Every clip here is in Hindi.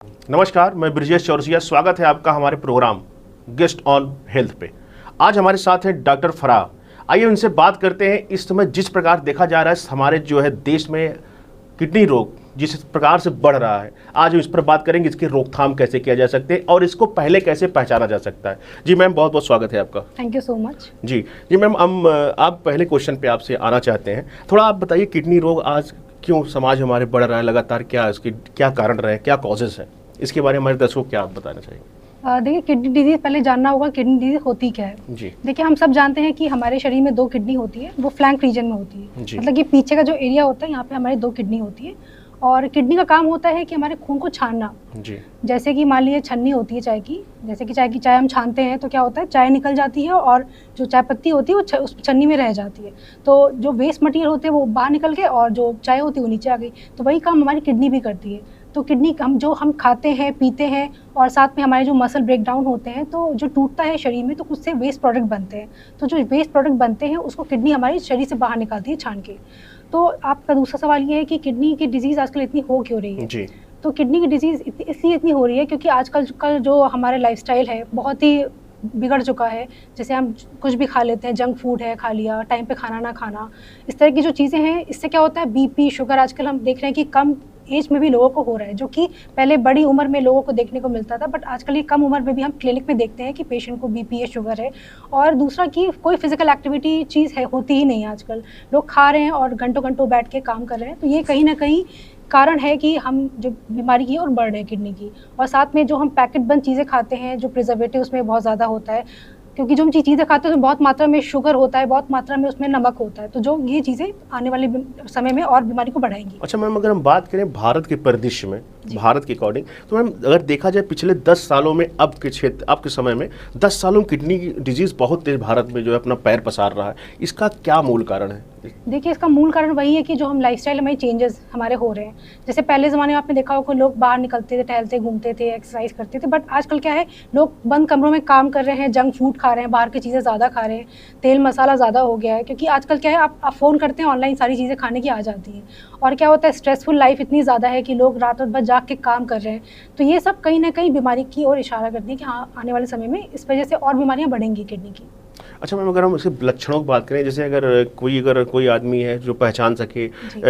नमस्कार, मैं ब्रिजेश चौरसिया। स्वागत है आपका हमारे प्रोग्राम गेस्ट ऑन हेल्थ पे। आज हमारे साथ हैं डॉक्टर फराह। आइए उनसे बात करते हैं। इस समय जिस प्रकार देखा जा रहा है हमारे देश में किडनी रोग जिस प्रकार से बढ़ रहा है, आज हम इस पर बात करेंगे। इसकी रोकथाम कैसे किया जा सकते हैं और इसको पहले कैसे पहचाना जा सकता है। जी मैम, बहुत बहुत स्वागत है आपका। Thank you so much. जी मैम, हम आप पहले क्वेश्चन पे आपसे आना चाहते हैं। थोड़ा आप बताइए, किडनी रोग आज क्यों समाज हमारे बढ़ रहा है लगातार, क्या इसकी क्या कारण रहे, क्या कॉजेज है, इसके बारे में हमारे दर्शकों को क्या आप बताना चाहिए? देखिए, किडनी डिजीज पहले जानना होगा किडनी डिजीज होती क्या है। जी देखिए, हम सब जानते हैं कि हमारे शरीर में 2 किडनी होती है, वो फ्लैंक रीजन में होती है। मतलब कि पीछे का जो एरिया होता है, यहाँ पे हमारे 2 किडनी होती है और किडनी का काम होता है कि हमारे खून को छानना। जी जैसे कि मान लीजिए छन्नी होती है चाय की, जैसे कि चाय हम छानते हैं तो क्या होता है, चाय निकल जाती है और जो चाय पत्ती होती है वो उस छन्नी में रह जाती है। तो जो वेस्ट मटेरियल होते हैं वो बाहर निकल के और जो चाय होती है वो नीचे आ गई। तो वही काम हमारी किडनी भी करती है। तो किडनी हम खाते हैं, पीते हैं और साथ में हमारे जो मसल ब्रेकडाउन होते हैं, तो जो टूटता है शरीर में, तो उससे वेस्ट प्रोडक्ट बनते हैं। तो जो वेस्ट प्रोडक्ट बनते हैं उसको किडनी हमारे शरीर से बाहर निकालती है छान के। तो आपका दूसरा सवाल ये है कि किडनी की डिजीज़ आजकल इतनी हो क्यों रही है। जी तो किडनी की डिजीज़ इसलिए इतनी हो रही है क्योंकि आजकल का जो हमारा लाइफस्टाइल है बहुत ही बिगड़ चुका है। जैसे हम कुछ भी खा लेते हैं, जंक फूड है, खा लिया, टाइम पे खाना ना खाना, इस तरह की जो चीज़ें हैं, इससे क्या होता है, बीपी, शुगर आजकल हम देख रहे हैं कि कम एज में भी लोगों को हो रहा है, जो कि पहले बड़ी उम्र में लोगों को देखने को मिलता था, बट आजकल ये कम उम्र में भी हम क्लिनिक में देखते हैं कि पेशेंट को बीपी है, शुगर है। और दूसरा कि कोई फिजिकल एक्टिविटी चीज़ है होती ही नहीं है आजकल। लोग खा रहे हैं और घंटों घंटों बैठ के काम कर रहे हैं। तो ये कहीं ना कहीं कारण है कि हम जो बीमारी की और बढ़ रहे हैं किडनी की। और साथ में जो हम पैकेट बंद चीज़ें खाते हैं, जो प्रिजर्वेटिव उसमें बहुत ज़्यादा होता है, क्योंकि जो हम चीज़ें खाते हैं उसमें बहुत मात्रा में शुगर होता है, बहुत मात्रा में उसमें नमक होता है। तो जो ये चीज़ें आने वाले समय में और बीमारी को बढ़ाएंगी। अच्छा मैम, अगर हम बात करें भारत के परिदृश्य में, भारत के अकॉर्डिंग, तो मैम अगर देखा जाए पिछले 10 सालों में, अब के समय में 10 सालों में किडनी की डिजीज़ बहुत तेज भारत में जो है अपना पैर पसार रहा है। इसका क्या मूल कारण है? देखिए, इसका मूल कारण वही है कि जो हम लाइफस्टाइल हमारे चेंजेस हमारे हो रहे हैं। जैसे पहले ज़माने में आपने देखा होगा, लोग बाहर निकलते थे, टहलते घूमते थे, एक्सरसाइज करते थे, बट आजकल क्या है, लोग बंद कमरों में काम कर रहे हैं, जंक फूड खा रहे हैं, बाहर की चीज़ें ज़्यादा खा रहे हैं, तेल मसाला ज़्यादा हो गया है। क्योंकि आजकल क्या है, आप फ़ोन करते हैं, ऑनलाइन सारी चीज़ें खाने की आ जाती हैं। और क्या होता है, स्ट्रेसफुल लाइफ इतनी ज़्यादा है कि लोग रात भर जाग के काम कर रहे हैं। तो ये सब कहीं ना कहीं बीमारी की ओर इशारा करती है कि हाँ, आने वाले समय में इस वजह से और बीमारियाँ बढ़ेंगी किडनी की। अच्छा मैम, अगर हम इसके लक्षणों की बात करें, जैसे अगर कोई आदमी है जो पहचान सके,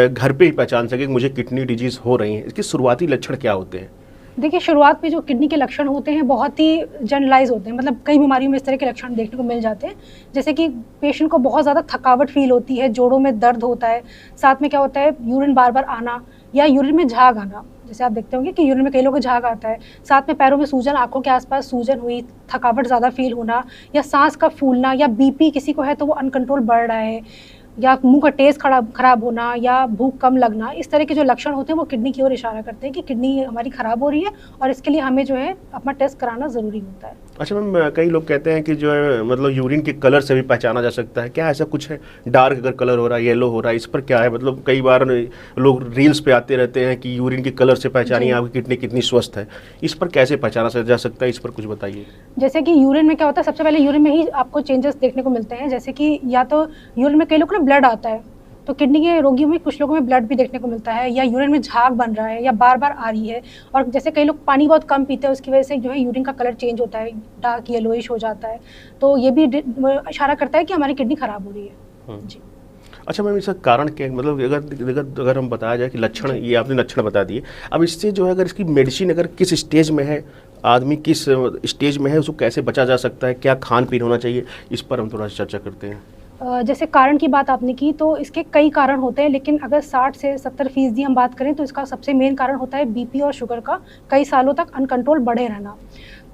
घर पे ही पहचान सके कि मुझे किडनी डिजीज़ हो रही है, इसके शुरुआती लक्षण क्या होते हैं? देखिए, शुरुआत में जो किडनी के लक्षण होते हैं बहुत ही जनरलाइज होते हैं। मतलब कई बीमारियों में इस तरह के लक्षण देखने को मिल जाते हैं। जैसे कि पेशेंट को बहुत ज़्यादा थकावट फील होती है, जोड़ों में दर्द होता है, साथ में क्या होता है, यूरिन बार बार आना या यूरिन में झाग आना। जैसे आप देखते होंगे कि यूरिन में कई लोगों को झाग आता है। साथ में पैरों में सूजन, आंखों के आसपास सूजन हुई, थकावट ज़्यादा फील होना, या सांस का फूलना, या बीपी किसी को है तो वो अनकंट्रोल बढ़ रहा है, या मुंह का टेस्ट खराब होना, या भूख कम लगना। इस तरह के जो लक्षण होते हैं वो किडनी की ओर इशारा करते हैं कि किडनी हमारी ख़राब हो रही है और इसके लिए हमें जो है अपना टेस्ट कराना ज़रूरी होता है। अच्छा मैम, कई लोग कहते हैं कि जो है मतलब यूरिन के कलर से भी पहचाना जा सकता है, क्या ऐसा कुछ है? डार्क अगर कलर हो रहा है, येलो हो रहा है, इस पर क्या है? मतलब कई बार लोग रील्स पे आते रहते हैं कि यूरिन के कलर से पहचानिए आपकी किडनी कितनी स्वस्थ है। इस पर कैसे पहचाना जा सकता है, इस पर कुछ बताइए। जैसे कि यूरिन में क्या होता है, सबसे पहले यूरिन में ही आपको चेंजेस देखने को मिलते हैं। जैसे कि या तो यूरिन में कई लोग ना ब्लड आता है, तो किडनी के रोगियों में कुछ लोगों में ब्लड भी देखने को मिलता है, या यूरिन में झाग बन रहा है या बार बार आ रही है। और जैसे कई लोग पानी बहुत कम पीते हैं, उसकी वजह से जो है यूरिन का कलर चेंज होता है, डार्क येलोइश हो जाता है। तो ये भी इशारा करता है कि हमारी किडनी खराब हो रही है। जी। अच्छा मैम, इसका कारण क्या है? मतलब अगर हम बताया जाए कि लक्षण, ये आपने लक्षण बता दिए, अब इससे जो है अगर इसकी मेडिसिन अगर किस स्टेज में है, आदमी किस स्टेज में है, उसको कैसे बचा जा सकता है, क्या खान पीन होना चाहिए, इस पर हम थोड़ा चर्चा करते हैं। जैसे कारण की बात आपने की, तो इसके कई कारण होते हैं, लेकिन अगर 60 से 70% हम बात करें तो इसका सबसे मेन कारण होता है बीपी और शुगर का कई सालों तक अनकंट्रोल बढ़े रहना।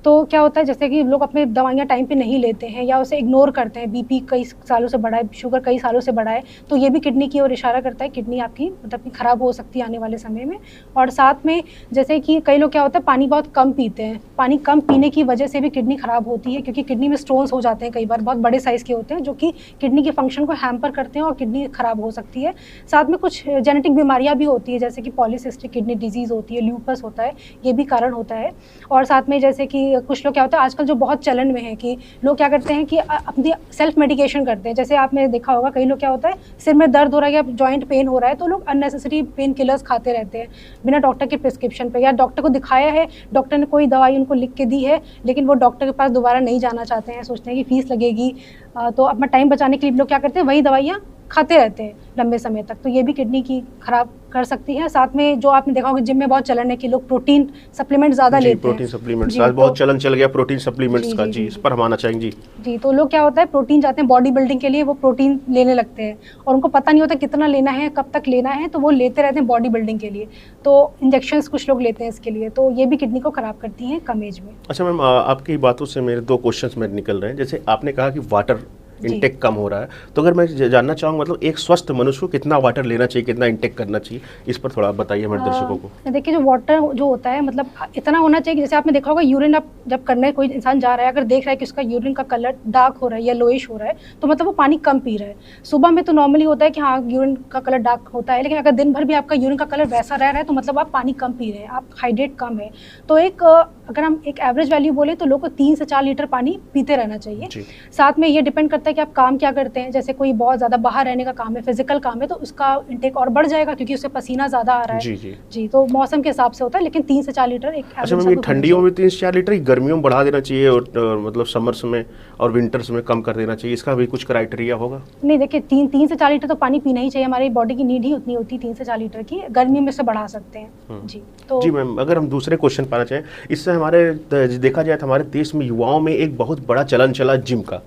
तो क्या होता है, जैसे कि लोग अपने दवाइयाँ टाइम पे नहीं लेते हैं या उसे इग्नोर करते हैं, बीपी कई सालों से बढ़ा है, शुगर कई सालों से बढ़ा है, तो ये भी किडनी की ओर इशारा करता है, किडनी आपकी मतलब कि ख़राब हो सकती है आने वाले समय में। और साथ में जैसे कि कई लोग क्या होता है, पानी बहुत कम पीते हैं, पानी कम पीने की वजह से भी किडनी ख़राब होती है, क्योंकि किडनी में स्टोन्स हो जाते हैं, कई बार बहुत बड़े साइज़ के होते हैं, जो कि किडनी के फंक्शन को हैम्पर करते हैं और किडनी ख़राब हो सकती है। साथ में कुछ जेनेटिक बीमारियाँ भी होती है, जैसे कि पॉलीसिस्टिक किडनी डिजीज़ होती है, ल्यूपस होता है, ये भी कारण होता है। और साथ में जैसे कि कि कुछ लोग क्या होता है आजकल जो बहुत चलन में है कि लोग क्या करते हैं कि अपनी सेल्फ मेडिकेशन करते हैं। जैसे आपने देखा होगा कई लोग क्या होता है सिर में दर्द हो रहा है या जॉइंट पेन हो रहा है तो लोग अननेसेसरी पेन किलर्स खाते रहते हैं बिना डॉक्टर के प्रिस्क्रिप्शन पे, या डॉक्टर को दिखाया है, डॉक्टर ने कोई दवाई उनको लिख के दी है लेकिन वो डॉक्टर के पास दोबारा नहीं जाना चाहते हैं, सोचते हैं कि फीस लगेगी, तो अपना टाइम बचाने के लिए लोग क्या करते हैं वही दवाइयाँ खाते रहते हैं लंबे समय तक, तो ये भी किडनी की खराब कर सकती है। साथ में जो आपने देखा होगा जिम में बहुत चलन है कि लोग प्रोटीन सप्लीमेंट ज़्यादा लेते हैं। प्रोटीन सप्लीमेंट्स आज बहुत चलन चल गया प्रोटीन सप्लीमेंट्स का। जी, इस पर हम आना चाहेंगे। जी, तो लोग क्या होता है प्रोटीन जाते हैं बॉडी बिल्डिंग के लिए, वो प्रोटीन लेने लगते हैं और उनको पता नहीं होता कितना लेना है, कब तक लेना है, तो वो लेते रहते हैं बॉडी बिल्डिंग के लिए, तो इंजेक्शंस कुछ लोग लेते हैं इसके लिए, तो ये भी किडनी को ख़राब करती हैं कम एज में। अच्छा मैम, आपकी बातों से मेरे 2 क्वेश्चंस मेरे निकल रहे हैं। जैसे आपने कहा कि वाटर इंटेक कम हो रहा है, तो अगर मैं जानना चाहूँगा मतलब एक स्वस्थ मनुष्य को कितना वाटर लेना चाहिए, कितना इंटेक करना चाहिए, इस पर थोड़ा बताइए हमारे दर्शकों को। देखिए जो वाटर जो होता है मतलब इतना होना चाहिए कि जैसे आपने देखा होगा यूरिन आप जब करने कोई इंसान जा रहा है अगर देख रहा है कि उसका यूरिन का कलर डार्क हो रहा है या लोइश हो रहा है तो मतलब वो पानी कम पी रहा है। सुबह में तो नॉर्मली होता है कि हाँ यूरिन का कलर डार्क होता है, लेकिन अगर दिन भर भी आपका यूरिन का कलर वैसा रह रहा है तो मतलब आप पानी कम पी रहे हैं, आप हाइड्रेट कम है। तो एक अगर हम एक एवरेज वैल्यू बोले तो लोग को 3 से 4 लीटर पानी पीते रहना चाहिए। साथ में ये डिपेंड करता है कि आप काम क्या करते हैं, जैसे कोई बहुत ज़्यादा बाहर रहने का काम है, फिजिकल काम है, तो उसका इंटेक और बढ़ जाएगा क्योंकि उससे पसीना ज़्यादा आ रहा है। जी, तो मौसम के हिसाब से होता है, लेकिन 3 से 4 लीटर एक अच्छा मैम, ठंडियों में 3 से 4 लीटर, गर्मियों में बढ़ा देना चाहिए और मतलब समर्स में और विंटर्स में कम कर देना चाहिए, इसका भी कुछ क्राइटेरिया होगा? नहीं, देखिए 3 से 4 लीटर तो पानी पीना ही चाहिए, हमारी बॉडी की नीड ही उतनी होती है 3 से 4 लीटर की, गर्मी में से बढ़ा सकते हैं। जी मैम, अगर हम दूसरे क्वेश्चन पाना चाहें, इससे हमारे देखा जाए तो हमारे देश में युवाओं में एक बहुत बड़ा चलन चला जिम का,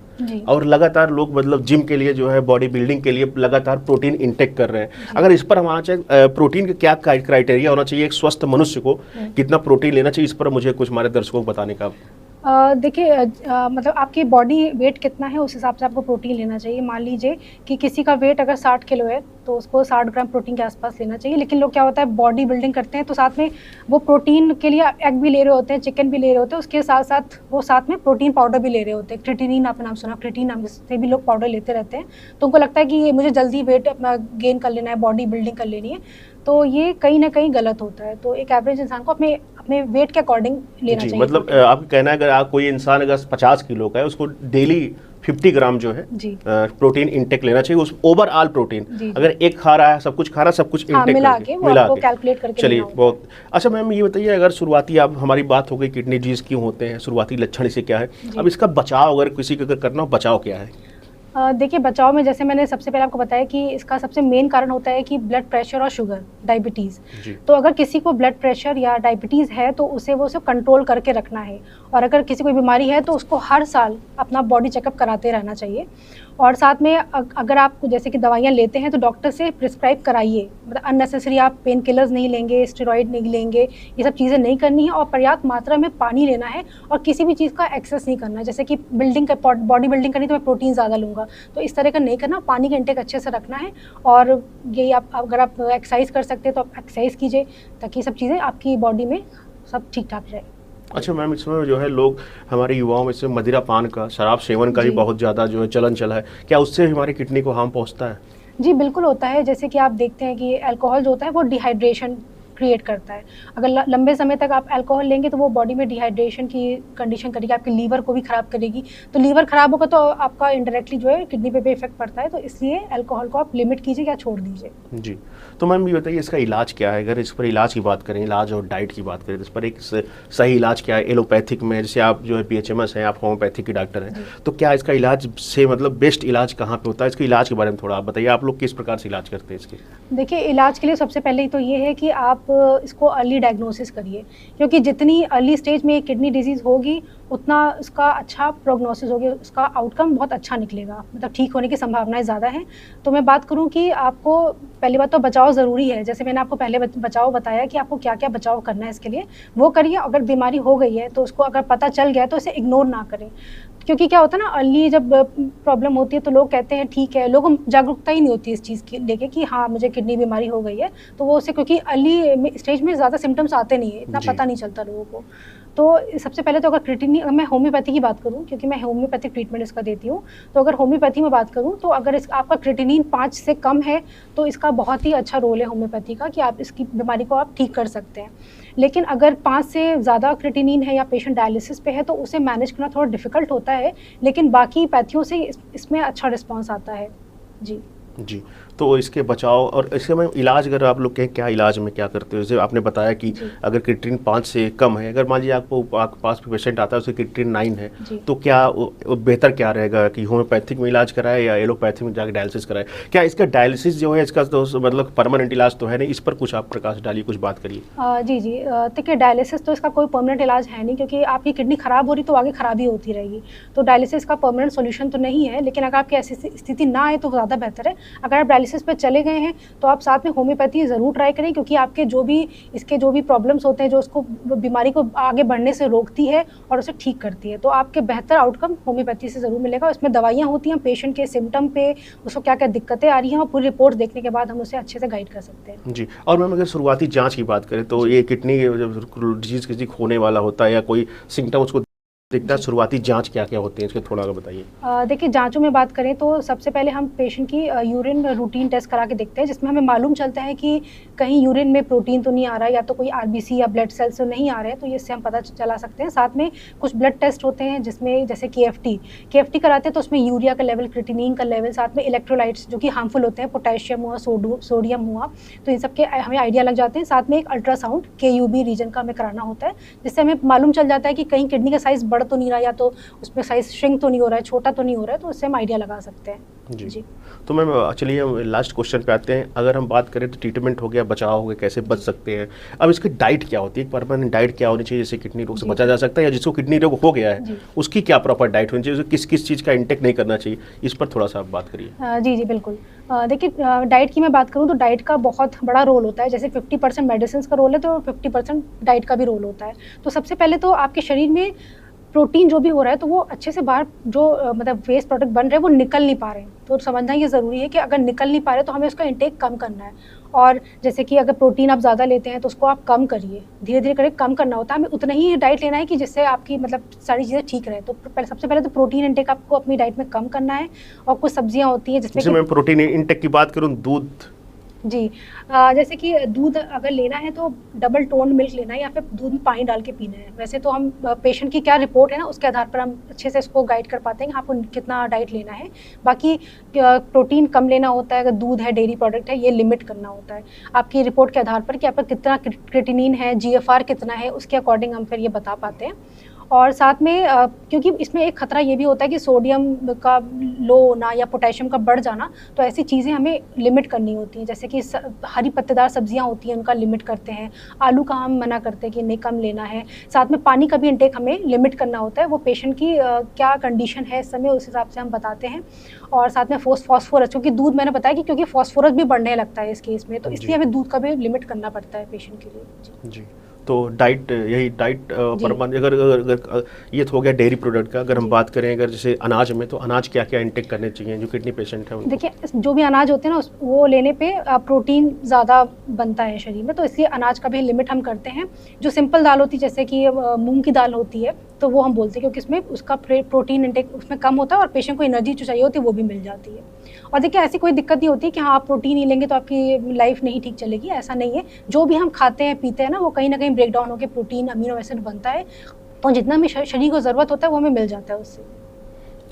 और लगातार लोग मतलब जिम के लिए जो है बॉडी बिल्डिंग के लिए लगातार प्रोटीन इंटेक कर रहे हैं। अगर इस पर हम आना चाहें, प्रोटीन का क्या क्राइटेरिया होना चाहिए, एक स्वस्थ मनुष्य को कितना प्रोटीन लेना चाहिए, इस पर मुझे कुछ हमारे दर्शकों को बताने का। देखिए मतलब आपकी बॉडी वेट कितना है उस हिसाब से आपको प्रोटीन लेना चाहिए। मान लीजिए कि किसी का वेट अगर 60 किलो है तो उसको 60 ग्राम प्रोटीन के आसपास लेना चाहिए, लेकिन लोग क्या होता है बॉडी बिल्डिंग करते हैं तो साथ में वो प्रोटीन के लिए एग भी ले रहे होते हैं, चिकन भी ले रहे होते हैं, उसके साथ साथ वो साथ में प्रोटीन पाउडर भी ले रहे होते हैं। क्रिएटिनिन आपने नाम सुना, क्रिएटिनिन नाम से भी लोग पाउडर लेते रहते हैं, तो उनको लगता है कि मुझे जल्दी वेट अपना गेन कर लेना है, बॉडी बिल्डिंग कर लेनी है, तो ये कहीं ना कहीं गलत होता है। तो एक एवरेज इंसान को अपने अपने वेट के अकॉर्डिंग लेना चाहिए। मतलब आपका कहना है अगर कोई इंसान अगर 50 किलो का है उसको डेली 50 ग्राम जो है प्रोटीन इंटेक लेना चाहिए, उस ओवरऑल प्रोटीन अगर एक खा रहा है, सब कुछ खा रहा है, सब कुछ इंटेक मिला के कैलकुलेट करके। चलिए बहुत अच्छा। मैम ये बताइए, अगर शुरुआती आप हमारी बात हो गई किडनी डिजीज क्यों होते हैं, शुरुआती लक्षण इसे क्या है, अब इसका बचाव अगर किसी को करना हो, बचाव क्या है? देखिए बचाव में जैसे मैंने सबसे पहले आपको बताया कि इसका सबसे मेन कारण होता है कि ब्लड प्रेशर और शुगर, डायबिटीज़। तो अगर किसी को ब्लड प्रेशर या डायबिटीज़ है तो उसे कंट्रोल करके रखना है, और अगर किसी को बीमारी है तो उसको हर साल अपना बॉडी चेकअप कराते रहना चाहिए। और साथ में अगर आप जैसे कि दवाइयाँ लेते हैं तो डॉक्टर से प्रिस्क्राइब कराइए, मतलब अननेसेसरी आप पेन किलर्स नहीं लेंगे, स्टेरॉइड नहीं लेंगे, ये सब चीज़ें नहीं करनी है, और पर्याप्त मात्रा में पानी लेना है, और किसी भी चीज़ का एक्सेस नहीं करना है। जैसे कि बॉडी बिल्डिंग करनी तो मैं प्रोटीन ज़्यादा लूँगा, तो इस तरह का नहीं करना, पानी का इंटेक अच्छे से रखना है। और यही आप अगर आप एक्सरसाइज कर सकते हैं तो आप एक्सरसाइज कीजिए ताकि सब चीज़ें आपकी बॉडी में सब ठीक ठाक रहे। अच्छा मैम, इसमें जो है लोग हमारे युवाओं में से मदिरा पान का, शराब सेवन का भी बहुत ज़्यादा जो है चलन चला है, क्या उससे हमारी किडनी को हार्म पहुंचता है? जी बिल्कुल होता है। जैसे कि आप देखते हैं कि अल्कोहल जो होता है वो डिहाइड्रेशन क्रिएट करता है। अगर लंबे समय तक आप अल्कोहल लेंगे तो वो बॉडी में डिहाइड्रेशन की कंडीशन करेगी, आपके लीवर को भी ख़राब करेगी, तो लीवर ख़राब होगा तो आपका इंडायरेक्टली जो है किडनी पे भी इफेक्ट पड़ता है। तो इसलिए अल्कोहल को आप लिमिट कीजिए या छोड़ दीजिए। जी, तो मैम ये बताइए इसका इलाज क्या है? अगर इस पर इलाज की बात करें, इलाज और डाइट की बात करें, तो इस पर एक सही इलाज क्या है? एलोपैथिक में जैसे आप जो है PHMS हैं, आप होम्योपैथिक के डॉक्टर हैं, तो क्या इसका इलाज से मतलब बेस्ट इलाज कहाँ पे होता है? इसके इलाज के बारे में थोड़ा आप बताइए, आप लोग किस प्रकार से इलाज करते हैं इसके? देखिए इलाज के लिए सबसे पहले तो ये है कि आप इसको अर्ली डायग्नोसिस करिए, क्योंकि जितनी अर्ली स्टेज में किडनी डिजीज़ होगी उतना उसका अच्छा प्रोग्नोसिस होगी, उसका आउटकम बहुत अच्छा निकलेगा, मतलब ठीक होने की संभावनाएं ज़्यादा हैं। तो मैं बात करूं कि आपको पहली बात तो बचाव ज़रूरी है, जैसे मैंने आपको पहले बचाव बताया कि आपको क्या क्या बचाव करना है, इसके लिए वो करिए। अगर बीमारी हो गई है तो उसको अगर पता चल गया तो इसे इग्नोर ना करें, क्योंकि क्या होता है ना, अर्ली जब प्रॉब्लम होती है तो लोग कहते हैं ठीक है, लोगों को जागरूकता ही नहीं होती इस चीज़ की लेके कि हाँ मुझे किडनी बीमारी हो गई है, तो वो उसे क्योंकि अर्ली स्टेज में ज़्यादा सिम्टम्स आते नहीं है, इतना पता नहीं चलता लोगों को। तो सबसे पहले तो अगर क्रिएटिनिन, अगर मैं होम्योपैथी की बात करूं क्योंकि मैं होम्योपैथिक ट्रीटमेंट इसका देती हूं, तो अगर होम्योपैथी में बात करूं तो अगर आपका क्रिएटिनिन 5 से कम है तो इसका बहुत ही अच्छा रोल है होम्योपैथी का कि आप इसकी बीमारी को आप ठीक कर सकते हैं। लेकिन अगर 5 से ज़्यादा क्रिएटिनिन है या पेशेंट डायलिसिस पे है तो उसे मैनेज करना थोड़ा डिफ़िकल्ट होता है, लेकिन बाकी पैथियों से इसमें अच्छा रिस्पॉन्स आता है। जी। जी, तो इसके बचाव और इसके में इलाज, अगर आप लोग कहें क्या इलाज में क्या करते हो? जैसे आपने बताया कि अगर क्रिएटिनिन 5 से कम है, अगर मान लीजिए आपको आपके पास पेशेंट आता है उसके क्रिएटिनिन 9 है, तो क्या बेहतर क्या रहेगा कि होम्योपैथिक में इलाज कराए या एलोपैथिक में जाकर डायलिसिस कराए? क्या इसका डायलिसिस जो है इसका तो मतलब परमानेंट इलाज तो है नहीं, इस पर कुछ आप प्रकाश डालिए, कुछ बात करिए। जी जी, देखिए डायलिसिस तो इसका कोई परमानेंट इलाज है नहीं, क्योंकि आपकी किडनी खराब हो रही तो आगे खराबी होती रहेगी, तो डायलिसिस का परमानेंट सोल्यूशन तो नहीं है। लेकिन अगर आपकी ऐसी स्थिति ना आए तो ज़्यादा बेहतर है। अगर आप डायलिसिस पे चले गए हैं तो आप साथ में होम्योपैथी ज़रूर ट्राई करें, क्योंकि आपके जो भी प्रॉब्लम्स होते हैं, जो उसको बीमारी को आगे बढ़ने से रोकती है और उसे ठीक करती है, तो आपके बेहतर आउटकम होम्योपैथी से ज़रूर मिलेगा। उसमें दवाइयाँ होती हैं पेशेंट के सिम्टम पे, उसको क्या क्या दिक्कतें आ रही हैं, और पूरी रिपोर्ट देखने के बाद हम उसे अच्छे से गाइड कर सकते हैं। जी, और मैम अगर शुरुआती जांच की बात करें तो ये किडनी जब डिजीज़ किसी को होने वाला होता है या कोई सिम्टम उसको दिखता है, शुरुआती जांच क्या क्या होती है, इसके थोड़ा बताइए। देखिए, जांचों में बात करें तो सबसे पहले हम पेशेंट की यूरिन रूटीन टेस्ट करा के देखते हैं, जिसमें हमें मालूम चलता है कि कहीं यूरिन में प्रोटीन तो नहीं आ रहा है, या तो कोई आरबीसी या ब्लड सेल्स तो नहीं आ रहे हैं, तो इससे हम पता चला सकते हैं। साथ में कुछ ब्लड टेस्ट होते हैं जिसमें जैसे केएफटी कराते हैं, तो उसमें यूरिया का लेवल, क्रिएटिनिन का लेवल, साथ में इलेक्ट्रोलाइट्स जो कि हार्मफुल होते हैं, पोटेशियम हुआ, सोडियम हुआ, तो इन सबके हमें आइडिया लग जाते हैं। साथ में एक अल्ट्रासाउंड केयूबी रीजन का हमें कराना होता है, जिससे हमें मालूम चल जाता है कि कहीं किडनी का साइज़ बढ़ तो नहीं रहा, या तो उसमें साइज श्रिंक तो नहीं हो रहा है, छोटा तो नहीं हो रहा है, तो उससे हम आइडिया लगा सकते हैं। जी। तो मैम चलिए हम लास्ट क्वेश्चन पे आते हैं। अगर हम बात करें तो ट्रीटमेंट हो गया, बचाव हो गया, कैसे बच सकते हैं, अब इसकी डाइट क्या होती है, परमानेंट डाइट क्या होनी चाहिए जिससे किडनी रोग से बचा जा सकता है, या जिसको किडनी रोग हो गया है उसकी क्या प्रॉपर डाइट होनी चाहिए, किस किस चीज़ का इंटेक नहीं करना चाहिए, इस पर थोड़ा सा आप बात करिए। जी जी, बिल्कुल। देखिए, डाइट की मैं बात करूँ तो डाइट का बहुत बड़ा रोल होता है। जैसे 50% मेडिसिन का रोल है, तो 50% डाइट का भी रोल होता है। तो सबसे पहले तो आपके शरीर में प्रोटीन जो भी हो रहा है, तो वो अच्छे से बाहर जो मतलब वेस्ट प्रोडक्ट बन रहे हैं वो निकल नहीं पा रहे हैं, तो समझना ये ज़रूरी है कि अगर निकल नहीं पा रहे तो हमें उसका इंटेक कम करना है। और जैसे कि अगर प्रोटीन आप ज़्यादा लेते हैं तो उसको आप कम करिए, धीरे धीरे करके कम करना होता है। हमें उतना ही डाइट लेना है कि जिससे आपकी मतलब सारी चीज़ें ठीक रहे। तो सबसे पहले तो प्रोटीन इंटेक आपको अपनी डाइट में कम करना है, और कुछ सब्जियाँ होती हैं जिसमें मैं प्रोटीन इंटेक की बात करूँ, दूध, जी, जैसे कि दूध अगर लेना है तो डबल टोन मिल्क लेना है, या फिर दूध में पानी डाल के पीना है। वैसे तो हम पेशेंट की क्या रिपोर्ट है ना, उसके आधार पर हम अच्छे से इसको गाइड कर पाते हैं कि आपको कितना डाइट लेना है। बाकी प्रोटीन कम लेना होता है, अगर दूध है, डेयरी प्रोडक्ट है, ये लिमिट करना होता है आपकी रिपोर्ट के आधार पर कि आपका कितना क्रिएटिनिन है, जीएफआर कितना है, उसके अकॉर्डिंग हम फिर ये बता पाते हैं। और साथ में क्योंकि इसमें एक खतरा ये भी होता है कि सोडियम का लो होना या पोटेशियम का बढ़ जाना, तो ऐसी चीज़ें हमें लिमिट करनी होती हैं। जैसे कि हरी पत्तेदार सब्जियां होती हैं, उनका लिमिट करते हैं। आलू का हम मना करते हैं कि नहीं, कम लेना है। साथ में पानी का भी इंटेक हमें लिमिट करना होता है, वो पेशेंट की क्या कंडीशन है इस समय, उस हिसाब से हम बताते हैं। और साथ में फॉस्फोरस, क्योंकि दूध मैंने बताया कि क्योंकि फॉस्फोरस भी बढ़ने लगता है इस केस में, तो इसलिए हमें दूध का भी लिमिट करना पड़ता है पेशेंट के लिए। जी, तो डाइट, यही डाइट परमानेंट। अगर ये तो हो गया डेयरी प्रोडक्ट का, अगर हम बात करें अगर जैसे अनाज में, तो अनाज क्या क्या इंटेक करने चाहिए जो किडनी पेशेंट है उनको? देखिए, जो भी अनाज होते हैं ना, वो लेने पे प्रोटीन ज़्यादा बनता है शरीर में, तो इसलिए अनाज का भी लिमिट हम करते हैं। जो सिंपल दाल होती है, जैसे कि मूंग की दाल होती है, तो वो हम बोलते हैं क्योंकि इसमें उसका प्रोटीन इंटेक उसमें कम होता है और पेशेंट को एनर्जी जो चाहिए होती है वो भी मिल जाती है। और देखिए, ऐसी कोई दिक्कत नहीं होती कि हाँ आप प्रोटीन नहीं लेंगे तो आपकी लाइफ नहीं ठीक चलेगी, ऐसा नहीं है। जो भी हम खाते हैं पीते हैं ना, वो कहीं ना कहीं ब्रेक डाउन होकर प्रोटीन, अमीनो एसिड बनता है, तो जितना भी शरीर को ज़रूरत होता है वो हमें मिल जाता है उससे।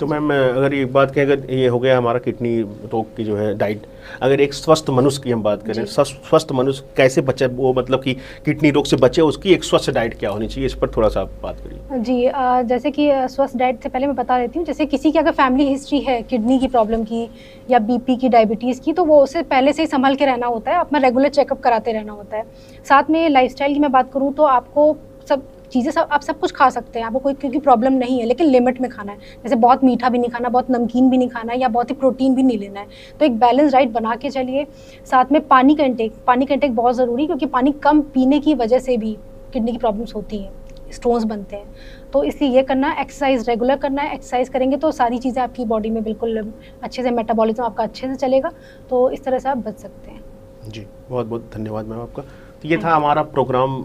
तो मैम अगर एक बात कहें, अगर ये हो गया हमारा किडनी रोग की जो है डाइट, अगर एक स्वस्थ मनुष्य की हम बात करें, स्वस्थ मनुष्य कैसे बचे, वो मतलब कि किडनी रोग से बचे, उसकी एक स्वस्थ डाइट क्या होनी चाहिए, इस पर थोड़ा सा आप बात करिए। जी, जैसे कि स्वस्थ डाइट से पहले मैं बता देती हूँ। जैसे किसी की अगर फैमिली हिस्ट्री है किडनी की प्रॉब्लम की या बीपी की, डायबिटीज़ की, तो वो उसे पहले से ही संभल के रहना होता है, अपना रेगुलर चेकअप कराते रहना होता है। साथ में लाइफस्टाइल की मैं बात करूँ तो आपको सब चीज़ें आप सब कुछ खा सकते हैं, आपको कोई क्योंकि प्रॉब्लम नहीं है, लेकिन लिमिट में खाना है। जैसे बहुत मीठा भी नहीं खाना, बहुत नमकीन भी नहीं खाना है, या बहुत ही प्रोटीन भी नहीं लेना है। तो एक बैलेंस डाइट बना के चलिए। साथ में पानी का इंटेक बहुत ज़रूरी, क्योंकि पानी कम पीने की वजह से भी किडनी की प्रॉब्लम्स होती हैं, स्टोन्स बनते हैं। तो इसलिए ये करना है। एक्सरसाइज रेगुलर करना है। एक्सरसाइज करेंगे तो सारी चीज़ें आपकी बॉडी में बिल्कुल अच्छे से, मेटाबॉलिज्म आपका अच्छे से चलेगा, तो इस तरह से आप बच सकते हैं। जी, बहुत बहुत धन्यवाद मैम आपका। तो ये था हमारा प्रोग्राम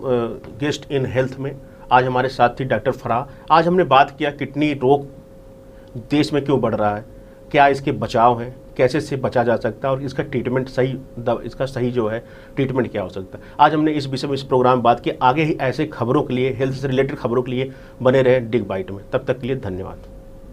गेस्ट इन हेल्थ में। आज हमारे साथ थी डॉक्टर फराह। आज हमने बात किया किडनी रोग देश में क्यों बढ़ रहा है, क्या इसके बचाव हैं, कैसे से बचा जा सकता है और इसका ट्रीटमेंट इसका सही जो है ट्रीटमेंट क्या हो सकता है। आज हमने इस विषय में इस प्रोग्राम में बात की। आगे ही ऐसे खबरों के लिए, हेल्थ से रिलेटेड खबरों के लिए बने रहे डिग बाइट में। तब तक के लिए धन्यवाद।